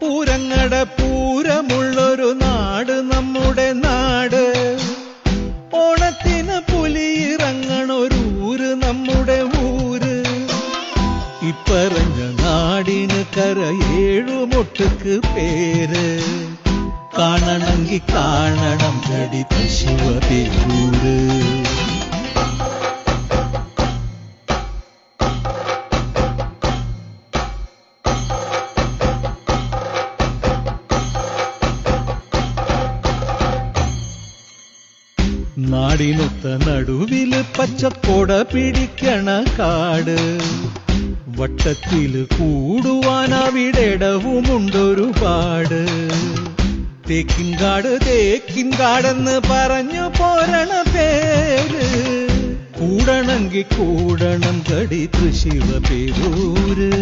പൂരങ്ങട പൂരമുള്ളൊരു നാട് നമ്മുടെ നാട്. ഓണത്തിന് പുലിയിറങ്ങണൊരൂര് നമ്മുടെ ഊര്. ഇപ്പറഞ്ഞ നാടിന് കരയേഴുമൊട്ടുക്ക് പേര്. കാണണമെങ്കി കാണണം ഗടി ശിവപേരൂര്. നാടിനൊത്ത നടുവില് പച്ചക്കൊട പിടിക്കണ കാട്. വട്ടത്തില് കൂടുവാൻ അവിടെടവുമുണ്ടൊരുപാട്. തേക്കിൻകാട് തേക്കിൻകാടെന്ന് പറഞ്ഞു പോരണ പേര്. കൂടണമെങ്കി കൂടണം ഗടി ശിവപേരൂര്.